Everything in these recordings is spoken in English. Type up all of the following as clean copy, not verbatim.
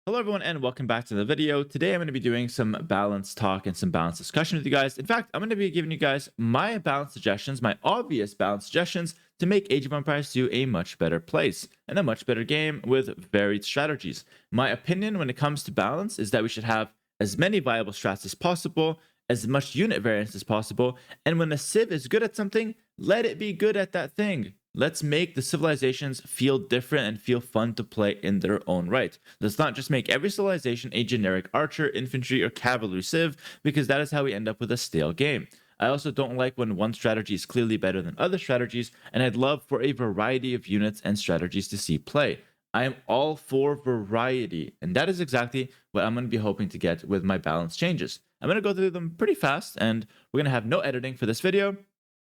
Hello everyone and welcome back to the video. Today I'm going to be doing some balance talk and some balance discussion with you guys. In fact, I'm going to be giving you guys my balance suggestions, my obvious balance suggestions to make Age of Empires 2 a much better place and a much better game with varied strategies. My opinion when it comes to balance is that we should have as many viable strats as possible, as much unit variance as possible, and when a civ is good at something, let it be good at that thing. Let's make the civilizations feel different and feel fun to play in their own right. Let's not just make every civilization a generic archer, infantry, or cavalry civ, because that is how we end up with a stale game. I also don't like when one strategy is clearly better than other strategies, and I'd love for a variety of units and strategies to see play. I am all for variety, and that is exactly what I'm going to be hoping to get with my balance changes. I'm going to go through them pretty fast, and we're going to have no editing for this video.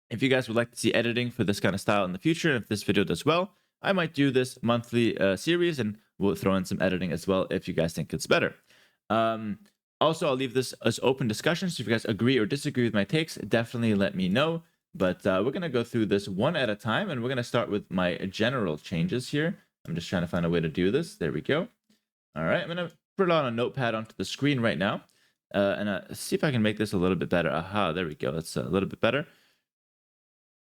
If you guys would like to see editing for this kind of style in the future, and if this video does well, I might do this monthly series, and we'll throw in some editing as well if you guys think it's better. Also, I'll leave this as open discussion, so if you guys agree or disagree with my takes, definitely let me know. But we're going to go through this one at a time, and we're going to start with my general changes here. I'm just trying to find a way to do this. There we go. All right, I'm going to put it on a notepad onto the screen right now, and see if I can make this a little bit better. Aha, there we go. That's a little bit better.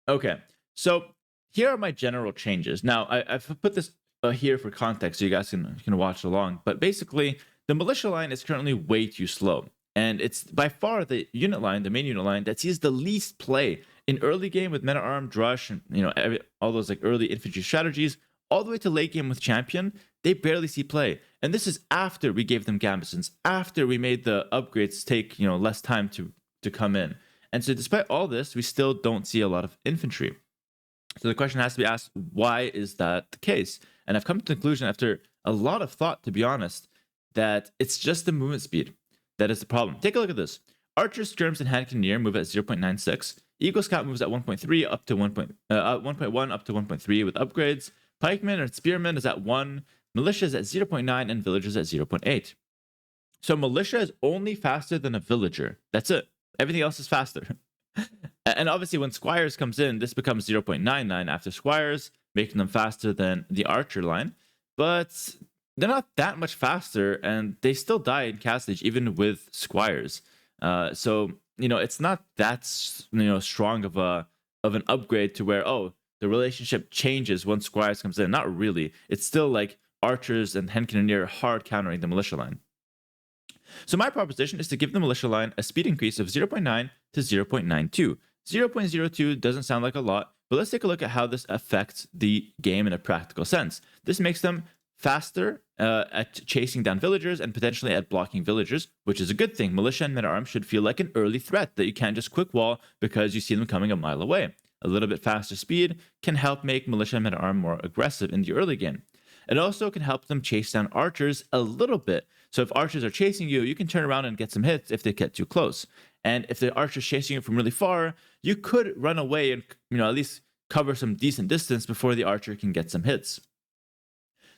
Okay, so here are my general changes. Now, I've put this here for context so you guys can watch along. But basically, the militia line is currently way too slow. And it's by far the unit line, the main unit line, that sees the least play in early game with men-at-arm, drush, and all those like early infantry strategies, all the way to late game with champion. They barely see play. And this is after we gave them gambesons, after we made the upgrades take less time to come in. And so despite all this, we still don't see a lot of infantry. So the question has to be asked, why is that the case? And I've come to the conclusion after a lot of thought, to be honest, that it's just the movement speed that is the problem. Take a look at this. Archers, skirms, and hand cannoneer move at 0.96. Eagle Scout moves at 1.3 up to 1.1 up to 1.3 with upgrades. Pikemen or spearmen is at 1. Militia is at 0.9 and villagers at 0.8. So militia is only faster than a villager. That's it. Everything else is faster. And obviously, when Squires comes in, this becomes 0.99 after Squires, making them faster than the Archer line. But they're not that much faster, and they still die in Castlage, even with Squires. So, it's not that, strong of an upgrade to where, the relationship changes once Squires comes in. Not really. It's still like Archers and Hen Cannoneer hard countering the Militia line. So my proposition is to give the militia line a speed increase of 0.9 to 0.92. 0.02 doesn't sound like a lot, but let's take a look at how this affects the game in a practical sense. This makes them faster at chasing down villagers and potentially at blocking villagers, which is a good thing. Militia and men-at-arms should feel like an early threat that you can't just quick wall because you see them coming a mile away. A little bit faster speed can help make militia and men-at-arms more aggressive in the early game. It also can help them chase down archers a little bit. So if archers are chasing you, you can turn around and get some hits if they get too close. And if the archer's chasing you from really far, you could run away and at least cover some decent distance before the archer can get some hits.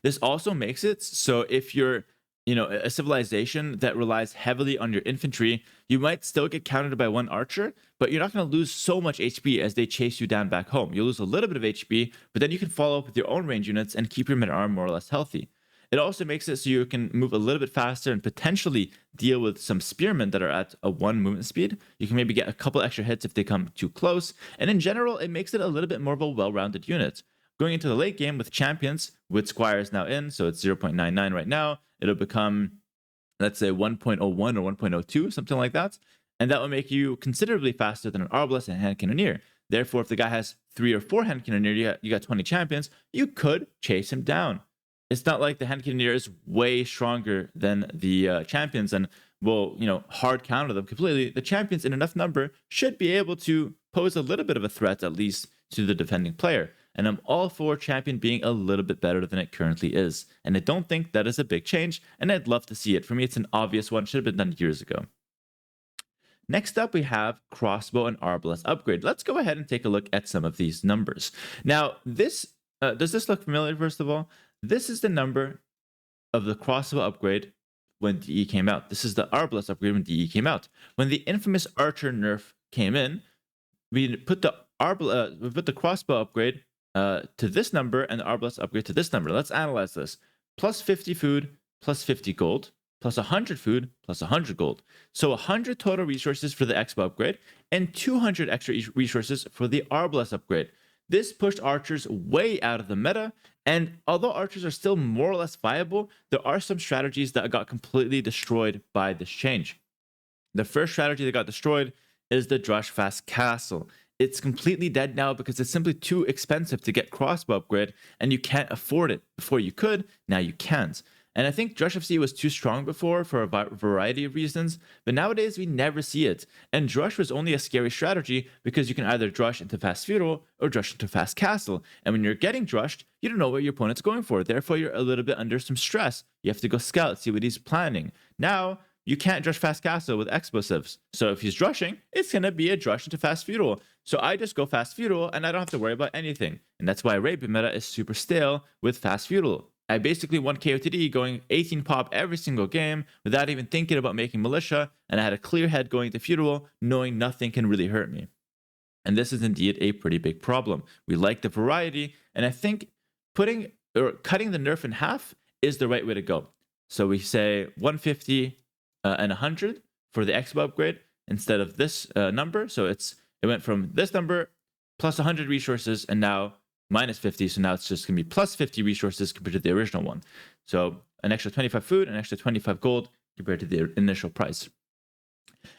This also makes it so if you're a civilization that relies heavily on your infantry, you might still get countered by one archer, but you're not going to lose so much HP as they chase you down back home. You'll lose a little bit of HP, but then you can follow up with your own range units and keep your men-at-arms more or less healthy. It also makes it so you can move a little bit faster and potentially deal with some spearmen that are at a 1 movement speed. You can maybe get a couple extra hits if they come too close. And in general, it makes it a little bit more of a well-rounded unit. Going into the late game with champions, with Squires now in, so it's 0.99 right now, it'll become, let's say, 1.01 or 1.02, something like that. And that will make you considerably faster than an Arbalest and Hand Cannoneer. Therefore, if the guy has 3 or 4 Hand Cannoneer, you got 20 champions, you could chase him down. It's not like the Hand Cannoneer is way stronger than the champions and will, hard counter them completely. The champions in enough number should be able to pose a little bit of a threat, at least, to the defending player. And I'm all for champion being a little bit better than it currently is. And I don't think that is a big change, and I'd love to see it. For me, it's an obvious one. Should have been done years ago. Next up, we have Crossbow and Arbalest upgrade. Let's go ahead and take a look at some of these numbers. Now, does this look familiar, first of all? This is the number of the Crossbow upgrade when DE came out. This is the Arbalest upgrade when DE came out. When the infamous Archer nerf came in, we put the Crossbow upgrade to this number and the Arbalest upgrade to this number. Let's analyze this. Plus 50 food, plus 50 gold, plus 100 food, plus 100 gold. So 100 total resources for the Expo upgrade, and 200 extra resources for the Arbalest upgrade. This pushed archers way out of the meta, and although archers are still more or less viable, there are some strategies that got completely destroyed by this change. The first strategy that got destroyed is the Drush Fast Castle. It's completely dead now because it's simply too expensive to get Crossbow upgrade, and you can't afford it. Before you could, now you can't. And I think Drush FC was too strong before for a variety of reasons, but nowadays we never see it. And Drush was only a scary strategy because you can either Drush into Fast Feudal or Drush into Fast Castle. And when you're getting Drushed, you don't know what your opponent's going for. Therefore, you're a little bit under some stress. You have to go scout, see what he's planning. Now, you can't Drush Fast Castle with explosives. So if he's Drushing, it's going to be a Drush into Fast Feudal. So I just go Fast Feudal and I don't have to worry about anything. And that's why Arabian meta is super stale with Fast Feudal. I basically won KOTD going 18 pop every single game without even thinking about making Militia, and I had a clear head going to Feudal, knowing nothing can really hurt me. And this is indeed a pretty big problem. We like the variety, and I think cutting the nerf in half is the right way to go. So we say 150 and 100 for the Expo upgrade instead of this number. So it went from this number plus 100 resources, and now minus 50, so now it's just going to be plus 50 resources compared to the original one. So an extra 25 food, an extra 25 gold compared to the initial price.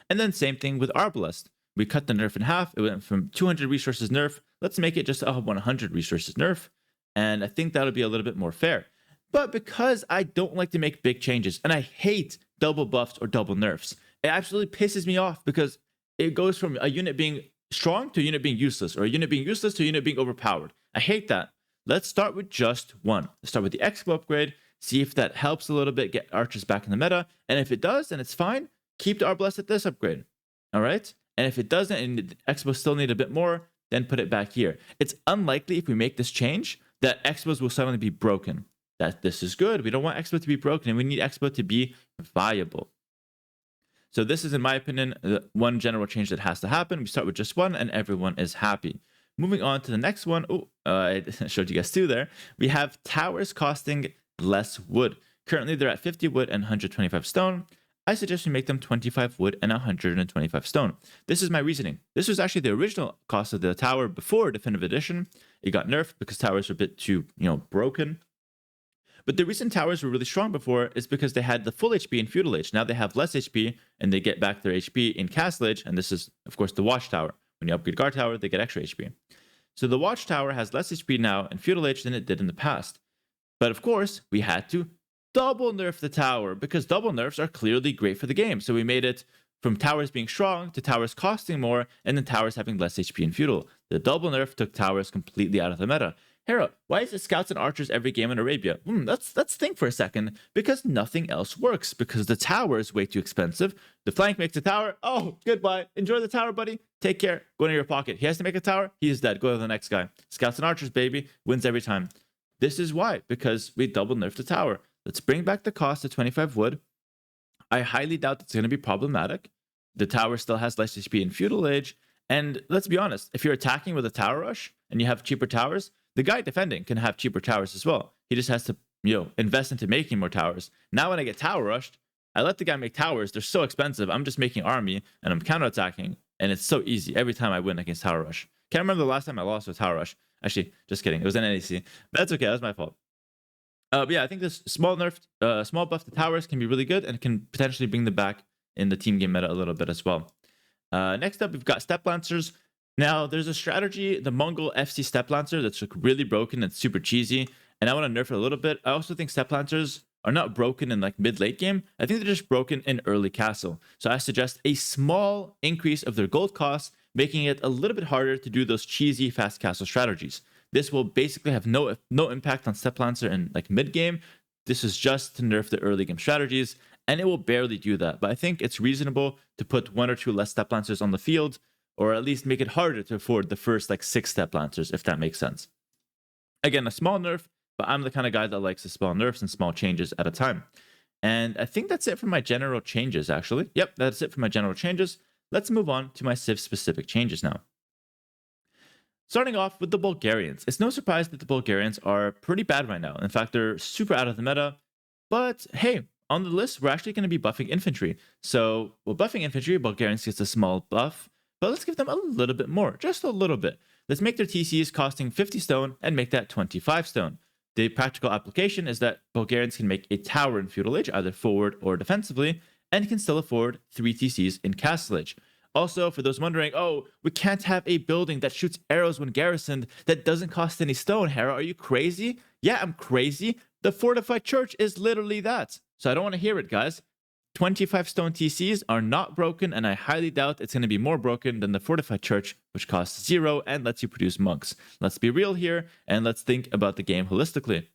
And then same thing with Arbalest. We cut the nerf in half. It went from 200 resources nerf. Let's make it just a 100 resources nerf. And I think that'll be a little bit more fair. But because I don't like to make big changes, and I hate double buffs or double nerfs, it absolutely pisses me off because it goes from a unit being strong to a unit being useless, or a unit being useless to a unit being overpowered. I hate that. Let's start with just one. Let's start with the Expo upgrade, see if that helps a little bit, get archers back in the meta. And if it does, then it's fine. Keep the Arbalest at this upgrade. All right? And if it doesn't, and the Expos still need a bit more, then put it back here. It's unlikely if we make this change that Expos will suddenly be broken. That this is good. We don't want Expo to be broken, and we need Expo to be viable. So this is, in my opinion, the one general change that has to happen. We start with just one, and everyone is happy. Moving on to the next one. I showed you guys two there. We have towers costing less wood. Currently, they're at 50 wood and 125 stone. I suggest we make them 25 wood and 125 stone. This is my reasoning. This was actually the original cost of the tower before Definitive Edition. It got nerfed because towers were a bit too, broken. But the reason towers were really strong before is because they had the full HP in Feudal Age. Now they have less HP, and they get back their HP in Castle Age, and this is, of course, the Watchtower. When you upgrade Guard Tower, they get extra HP. So the Watchtower has less HP now in Feudal Age than it did in the past. But of course, we had to double nerf the tower because double nerfs are clearly great for the game. So we made it from towers being strong to towers costing more, and then towers having less HP in Feudal. The double nerf took towers completely out of the meta. Hera, why is it scouts and archers every game in Arabia? Let's think for a second. Because nothing else works. Because the tower is way too expensive. The flank makes a tower. Oh, goodbye. Enjoy the tower, buddy. Take care. Go into your pocket. He has to make a tower. He's dead. Go to the next guy. Scouts and archers, baby. Wins every time. This is why. Because we double nerfed the tower. Let's bring back the cost to 25 wood. I highly doubt it's going to be problematic. The tower still has less HP in Feudal Age. And let's be honest. If you're attacking with a tower rush and you have cheaper towers, the guy defending can have cheaper towers as well. He just has to, invest into making more towers. Now when I get tower rushed, I let the guy make towers. They're so expensive. I'm just making army and I'm counterattacking, and it's so easy every time I win against tower rush. Can't remember the last time I lost with tower rush. Actually, just kidding. It was an NAC. That's okay. That's my fault. But yeah, I think this small buff to towers can be really good and can potentially bring them back in the team game meta a little bit as well. Next up, we've got Step Lancers. Now, there's a strategy, the Mongol FC Step Lancer, that's really broken and super cheesy, and I want to nerf it a little bit. I also think Step Lancers are not broken in mid-late game. I think they're just broken in early castle. So I suggest a small increase of their gold cost, making it a little bit harder to do those cheesy fast castle strategies. This will basically have no impact on Step Lancer in mid-game. This is just to nerf the early game strategies, and it will barely do that. But I think it's reasonable to put one or two less Step Lancers on the field, or at least make it harder to afford the first 6 Step Lancers, if that makes sense. Again, a small nerf, but I'm the kind of guy that likes the small nerfs and small changes at a time. And I think that's it for my general changes, actually. Yep, that's it for my general changes. Let's move on to my Civ-specific changes now. Starting off with the Bulgarians. It's no surprise that the Bulgarians are pretty bad right now. In fact, they're super out of the meta, But hey, on the list, we're actually going to be buffing infantry. So we're buffing infantry. Bulgarians gets a small buff, but let's give them a little bit more, just a little bit. Let's make their TCs costing 50 stone and make that 25 stone. The practical application is that Bulgarians can make a tower in Feudal Age, either forward or defensively, and can still afford 3 TCs in Castle Age. Also, for those wondering, oh, we can't have a building that shoots arrows when garrisoned that doesn't cost any stone, Hera. Are you crazy? Yeah, I'm crazy. The fortified church is literally that. So I don't want to hear it, guys. 25 stone TCs are not broken, and I highly doubt it's going to be more broken than the fortified church, which costs 0 and lets you produce monks. Let's be real here, and let's think about the game holistically.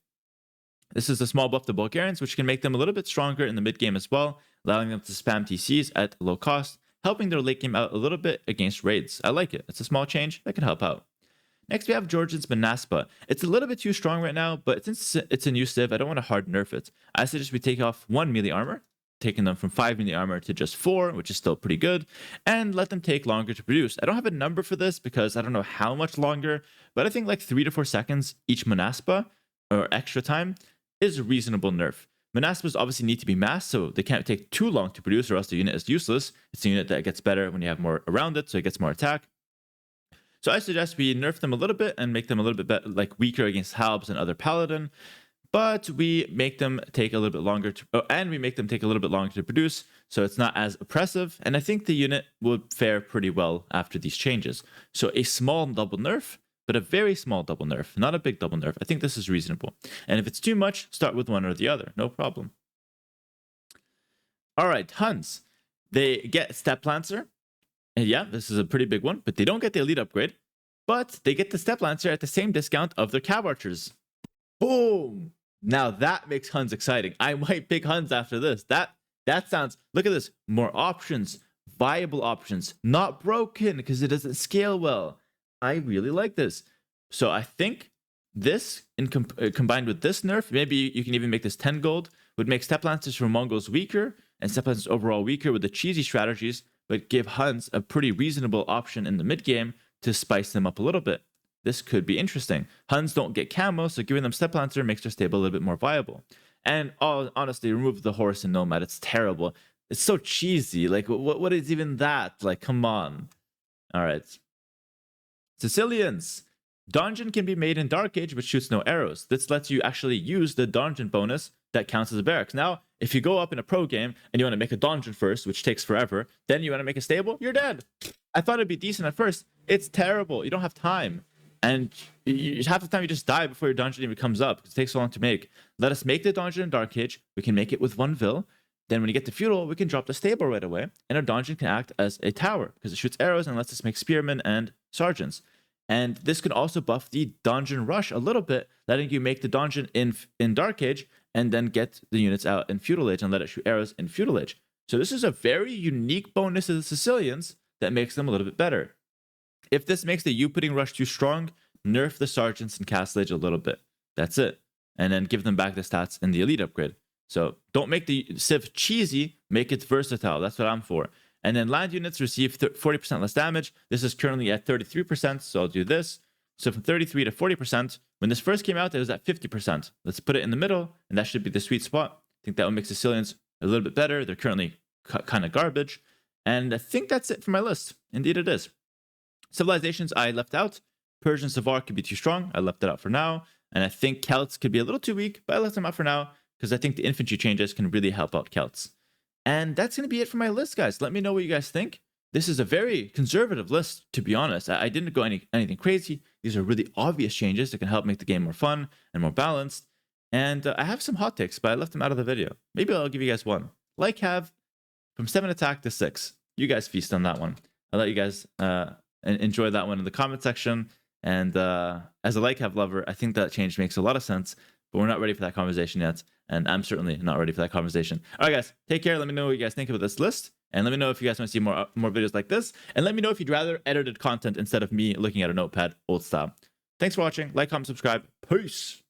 This is a small buff to Bulgarians, which can make them a little bit stronger in the mid game as well, allowing them to spam TCs at low cost, helping their late game out a little bit against raids. I like it. It's a small change that can help out. Next, we have Georgian's Manaspa. It's a little bit too strong right now, but since it's a new civ, I don't want to hard nerf it. I suggest we take off 1 melee armor, taking them from 5 melee armor to just 4, which is still pretty good, and let them take longer to produce. I don't have a number for this because I don't know how much longer, but I think like 3 to 4 seconds each Manaspa, or extra time, is a reasonable nerf. Manaspas obviously need to be massed, so they can't take too long to produce or else the unit is useless. It's a unit that gets better when you have more around it, so it gets more attack. So I suggest we nerf them a little bit and make them a little bit better, like weaker against Halbs and other Paladin, but we make them take a little bit longer to produce, so it's not as oppressive, and I think the unit would fare pretty well after these changes. So a small double nerf, but a very small double nerf, not a big double nerf. I think this is reasonable. And if it's too much, start with one or the other, no problem. All right, Huns. They get Step Lancer. And yeah, this is a pretty big one, but they don't get the elite upgrade, but they get the Step Lancer at the same discount of their Cav Archers. Boom! Now that makes Huns exciting. I might pick Huns after this. That sounds, look at this, more options, viable options, not broken because it doesn't scale well. I really like this. So I think this, combined with this nerf, maybe you can even make this 10 gold, would make Step Lancers for Mongols weaker and Step Lancers overall weaker with the cheesy strategies, but give Huns a pretty reasonable option in the mid game to spice them up a little bit. This could be interesting. Huns don't get camo, so giving them Step Lancer makes their stable a little bit more viable. And honestly, remove the horse and nomad. It's terrible. It's so cheesy. Like, what is even that? Like, come on. All right. Sicilians. Dungeon can be made in Dark Age, but shoots no arrows. This lets you actually use the dungeon bonus that counts as a barracks. Now, if you go up in a pro game and you want to make a dungeon first, which takes forever, then you want to make a stable, you're dead. I thought it'd be decent at first. It's terrible. You don't have time. And half the time you just die before your dungeon even comes up because it takes so long to make. Let us make the dungeon in Dark Age. We can make it with 1 vil. Then when you get to Feudal, we can drop the stable right away. And our dungeon can act as a tower because it shoots arrows and lets us make spearmen and sergeants. And this can also buff the dungeon rush a little bit, letting you make the dungeon in Dark Age and then get the units out in Feudal Age and let it shoot arrows in Feudal Age. So this is a very unique bonus to the Sicilians that makes them a little bit better. If this makes the U-putting rush too strong, nerf the sergeants in Castle Age a little bit. That's it. And then give them back the stats in the elite upgrade. So don't make the Civ cheesy, make it versatile. That's what I'm for. And then land units receive 40% less damage. This is currently at 33%, so I'll do this. So from 33 to 40%, when this first came out, it was at 50%. Let's put it in the middle, and that should be the sweet spot. I think that will make Sicilians a little bit better. They're currently kind of garbage. And I think that's it for my list. Indeed it is. Civilizations I left out. Persian Savar could be too strong. I left it out for now. And I think Celts could be a little too weak, but I left them out for now because I think the infantry changes can really help out Celts. And that's going to be it for my list, guys. Let me know what you guys think. This is a very conservative list, to be honest. I didn't go anything crazy. These are really obvious changes that can help make the game more fun and more balanced. And I have some hot takes, but I left them out of the video. Maybe I'll give you guys one. Like have from 7 attack to 6. You guys feast on that one. I'll let you guys enjoy that one in the comment section. And as a like have lover, I think that change makes a lot of sense, but we're not ready for that conversation yet. And I'm certainly not ready for that conversation. All right, guys, take care. Let me know what you guys think about this list. And let me know if you guys want to see more videos like this. And let me know if you'd rather edited content instead of me looking at a notepad old style. Thanks for watching. Like, comment, subscribe. Peace.